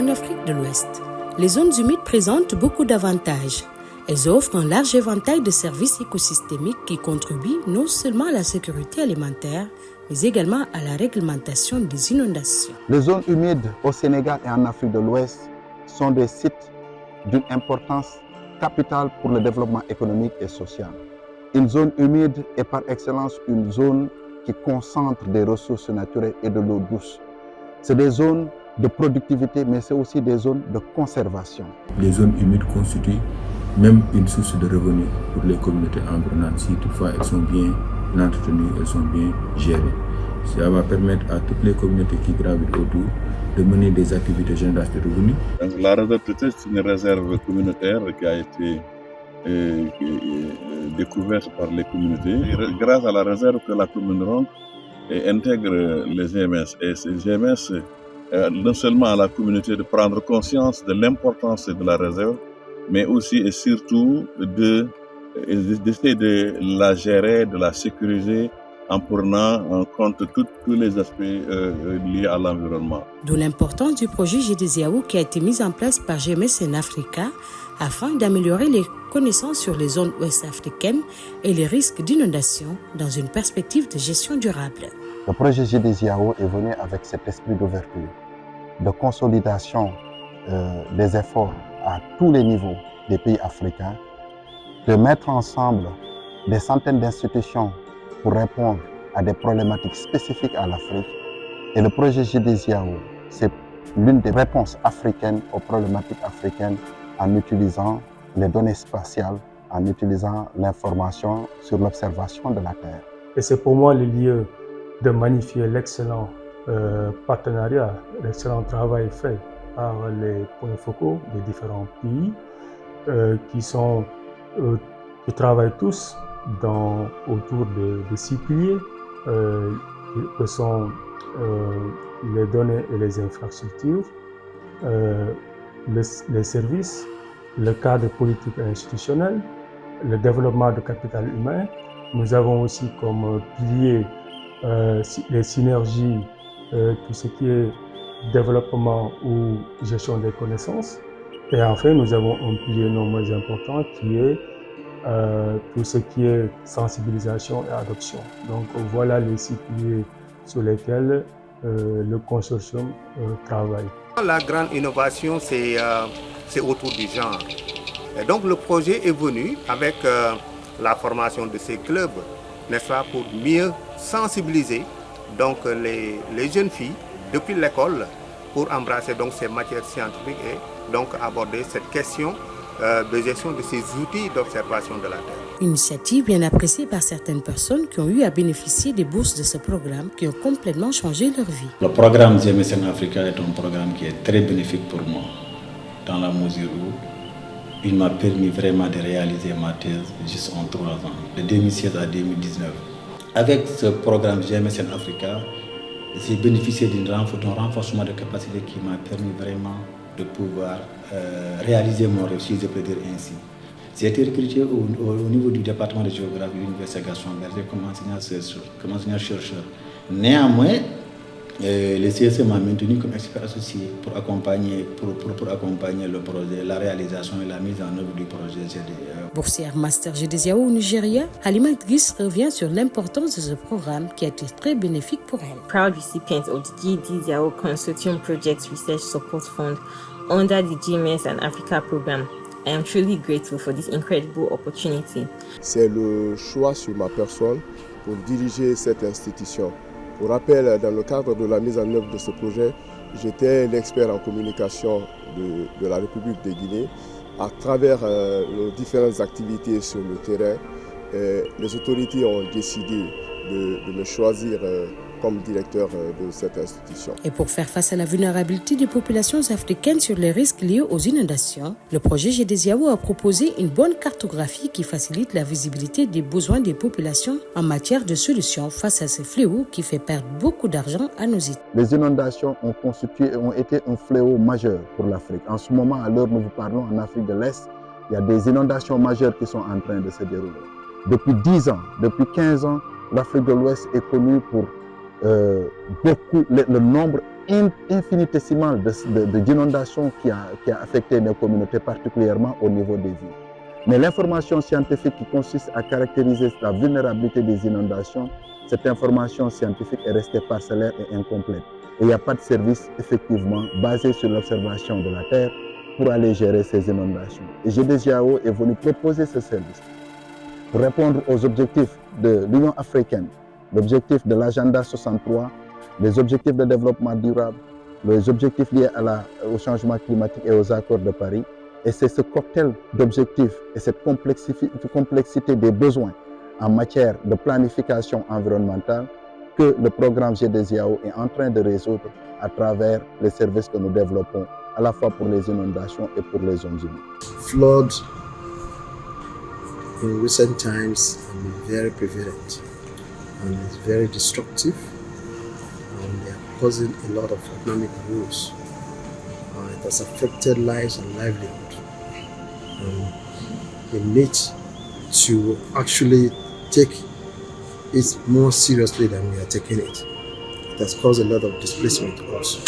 en Afrique de l'Ouest. Les zones humides présentent beaucoup d'avantages. Elles offrent un large éventail de services écosystémiques qui contribuent non seulement à la sécurité alimentaire, mais également à la réglementation des inondations. Les zones humides au Sénégal et en Afrique de l'Ouest sont des sites d'une importance capitale pour le développement économique et social. Une zone humide est par excellence une zone qui concentre des ressources naturelles et de l'eau douce. C'est des zones de productivité, mais c'est aussi des zones de conservation. Les zones humides constituent même une source de revenus pour les communautés environnantes, si toutefois elles sont bien entretenues, elles sont bien gérées. Ça va permettre à toutes les communautés qui gravitent autour de mener des activités génératrices de revenus. Donc, la réserve Tété, c'est une réserve communautaire qui a été découverte par les communautés. Grâce à la réserve que la commune Ronk intègre les GMS. Et ces GMS, non seulement à la communauté de prendre conscience de l'importance de la réserve, mais aussi et surtout d'essayer de la gérer, de la sécuriser en prenant en compte tous les aspects liés à l'environnement. D'où l'importance du projet GDZIAO qui a été mis en place par GMS en Africa afin d'améliorer les connaissances sur les zones ouest-africaines et les risques d'inondation dans une perspective de gestion durable. Le projet GDZIAO est venu avec cet esprit d'ouverture, de consolidation des efforts à tous les niveaux des pays africains, de mettre ensemble des centaines d'institutions pour répondre à des problématiques spécifiques à l'Afrique. Et le projet GDZIAO, c'est l'une des réponses africaines aux problématiques africaines en utilisant les données spatiales, en utilisant l'information sur l'observation de la Terre. Et c'est pour moi le lieu de magnifier l'excellent partenariat, l'excellent travail fait par les points focaux des différents pays qui travaillent tous autour de 6 piliers que sont les données et les infrastructures, les services, le cadre politique et institutionnel, le développement de capital humain. Nous avons aussi comme pilier les synergies, tout ce qui est développement ou gestion des connaissances. Et enfin, nous avons un pilier non moins important qui est tout ce qui est sensibilisation et adoption. Donc voilà les 6 piliers sur lesquels le consortium travaille. La grande innovation, c'est autour du genre. Et donc le projet est venu avec la formation de ces clubs, n'est-ce pas, pour mieux sensibiliser donc, les jeunes filles depuis l'école pour embrasser donc, ces matières scientifiques et donc aborder cette question de gestion de ces outils d'observation de la Terre. Initiative bien appréciée par certaines personnes qui ont eu à bénéficier des bourses de ce programme qui ont complètement changé leur vie. Le programme GMS en Africa est un programme qui est très bénéfique pour moi, dans la mesure où il m'a permis vraiment de réaliser ma thèse juste en 3 ans, de 2016 à 2019. Avec ce programme GMS en Africa, j'ai bénéficié d'un renforcement de capacité qui m'a permis vraiment de pouvoir réaliser mon rêve, si je peux dire ainsi. J'ai été recruté au niveau du département de géographie de l'Université Gaston Berger comme enseignant-chercheur. Néanmoins, le CSE m'a maintenu comme expert associé pour accompagner le projet, la réalisation et la mise en œuvre du projet GDZIAO. Boursière Master GDZIAO au Nigeria, Halima Idriss revient sur l'importance de ce programme qui a été très bénéfique pour elle. Proud recipient of the GDZIAO Consortium Project Research Support Fund under the GMS and Africa program. I am truly grateful for this incredible opportunity. C'est le choix sur ma personne pour diriger cette institution. Pour rappel, dans le cadre de la mise en œuvre de ce projet, j'étais l'expert en communication de la République de Guinée. À travers nos différentes activités sur le terrain, les autorités ont décidé de me choisir comme directeur de cette institution. Et pour faire face à la vulnérabilité des populations africaines sur les risques liés aux inondations, le projet GDZIAO a proposé une bonne cartographie qui facilite la visibilité des besoins des populations en matière de solutions face à ces fléaux qui fait perdre beaucoup d'argent à nos États. Les inondations ont été un fléau majeur pour l'Afrique. En ce moment, à l'heure où nous vous parlons, en Afrique de l'Est, il y a des inondations majeures qui sont en train de se dérouler. Depuis 10 ans, depuis 15 ans, l'Afrique de l'Ouest est connue pour le nombre infinitésimal d'inondations qui a affecté nos communautés, particulièrement au niveau des villes. Mais l'information scientifique qui consiste à caractériser la vulnérabilité des inondations, cette information scientifique est restée parcellaire et incomplète. Et il n'y a pas de service effectivement basé sur l'observation de la Terre pour aller gérer ces inondations. Et GDGAO est venu proposer ce service pour répondre aux objectifs de l'Union africaine, l'objectif de l'agenda 63, les objectifs de développement durable, les objectifs liés au changement climatique et aux accords de Paris. Et c'est ce cocktail d'objectifs et cette complexité des besoins en matière de planification environnementale que le programme GDGAO est en train de résoudre à travers les services que nous développons, à la fois pour les inondations et pour les zones humides. Floods in recent times have been very prevalent and it's very destructive and they are causing a lot of economic woes. It has affected lives and livelihood. We need to actually take it more seriously than we are taking it. It has caused a lot of displacement also.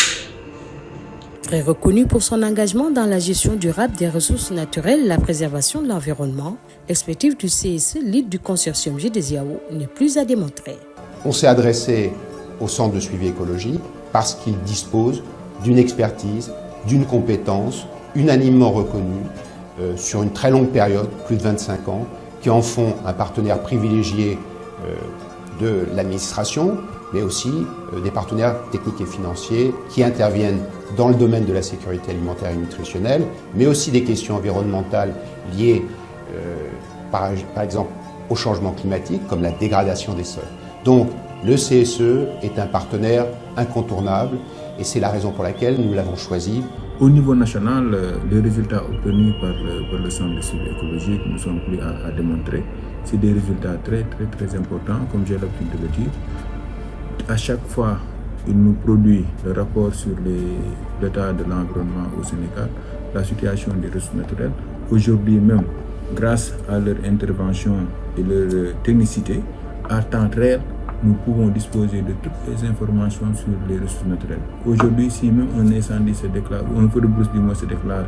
Très reconnu pour son engagement dans la gestion durable des ressources naturelles et la préservation de l'environnement, l'expertise du CSE, lead du consortium GDGAO, n'est plus à démontrer. On s'est adressé au centre de suivi écologique parce qu'il dispose d'une expertise, d'une compétence unanimement reconnue sur une très longue période, plus de 25 ans, qui en font un partenaire privilégié de l'administration, mais aussi des partenaires techniques et financiers qui interviennent dans le domaine de la sécurité alimentaire et nutritionnelle, mais aussi des questions environnementales liées, par exemple, au changement climatique, comme la dégradation des sols. Donc, le CSE est un partenaire incontournable et c'est la raison pour laquelle nous l'avons choisi. Au niveau national, les résultats obtenus par le centre de suivi écologique ne sont plus à démontrer. C'est des résultats très importants, comme j'ai l'habitude de le dire. À chaque fois, il nous produit le rapport sur l'état de l'environnement au Sénégal, la situation des ressources naturelles. Aujourd'hui même, grâce à leur intervention et leur technicité, à temps réel, nous pouvons disposer de toutes les informations sur les ressources naturelles. Aujourd'hui, si même un incendie se déclare, ou un feu de brousse du moins se déclare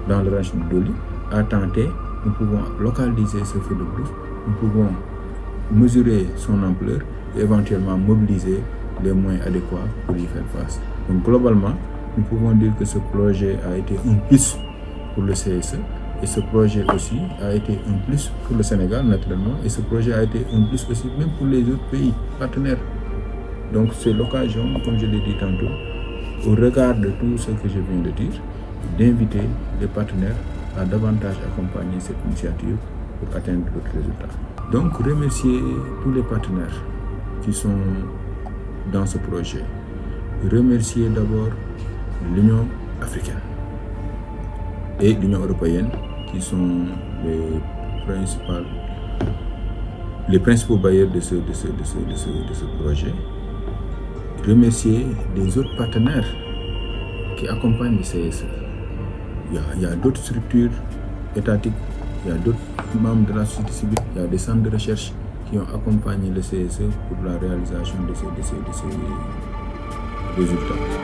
dans le ranch de Doli, à temps T, nous pouvons localiser ce feu de brousse, nous pouvons mesurer son ampleur et éventuellement mobiliser les moyens adéquats pour y faire face. Donc globalement, nous pouvons dire que ce projet a été un plus pour le CSE et ce projet aussi a été un plus pour le Sénégal naturellement et ce projet a été un plus aussi même pour les autres pays partenaires. Donc c'est l'occasion, comme je l'ai dit tantôt, au regard de tout ce que je viens de dire, d'inviter les partenaires à davantage accompagner cette initiative pour atteindre d'autres résultats. Donc remercier tous les partenaires qui sont dans ce projet. Remercier d'abord l'Union africaine et l'Union européenne qui sont les principaux bailleurs de ce projet. Remercier les autres partenaires qui accompagnent le CSE. Il y a d'autres structures étatiques, il y a d'autres membres de la société civile, il y a des centres de recherche qui ont accompagné le CSE pour la réalisation de ces résultats.